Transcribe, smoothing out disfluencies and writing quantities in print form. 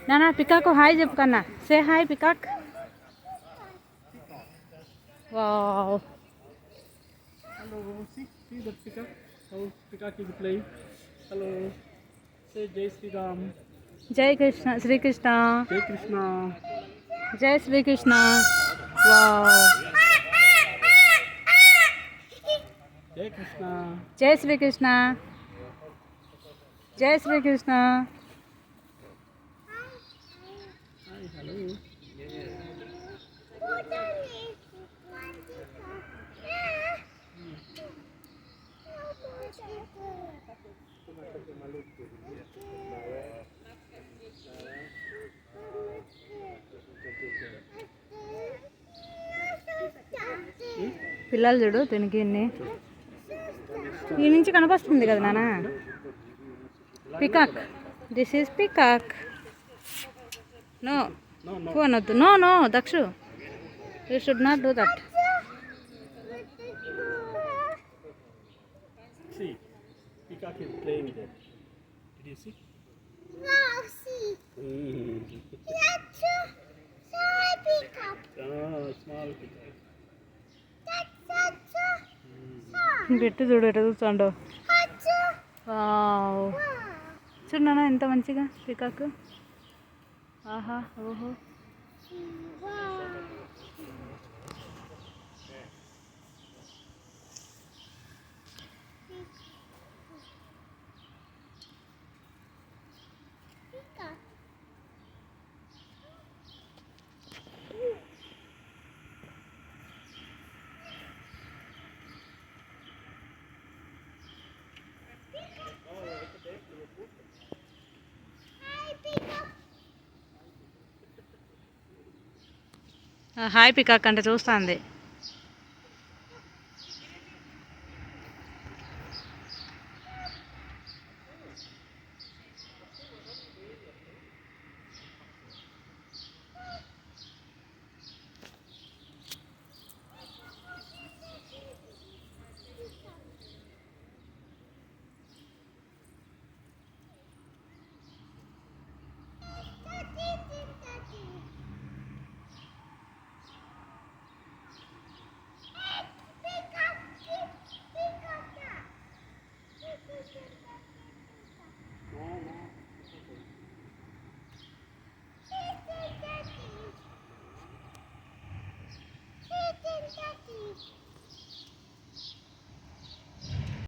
నానా peacock hi చెప్పు కన్నా. Say hi peacock. Wow. Hello, see the peacock. How peacock is playing. Hello. Say Jai Sri Ram. జై Krishna Srikrishna. Jai Krishna. జై Srikrishna. Wow. Jai Krishna. జై శ్రీకృష్ణ. జై Srikrishna. Hi, hello. పిల్లలు చూడు దీనికి ఇన్ని ఈ నుంచి కనిపిస్తుంది కదా నాన్న. Peacock. This is peacock. No phone వద్దు. No no Dakshu, you should not do that. See, peacock is playing there. Did you see? Wow, see. That's a small peacock. Oh, small peacock. That's a small. పెట్టి చూడు ఎట చూస్తాండో. That's a wow. wow. చూడు నాన్న ఎంత మంచిగా peacock. ఆహా ఓహో. Wow. Peacock. Hi, peacock. Hi peacock అంటే చూస్తుంది. Peacock.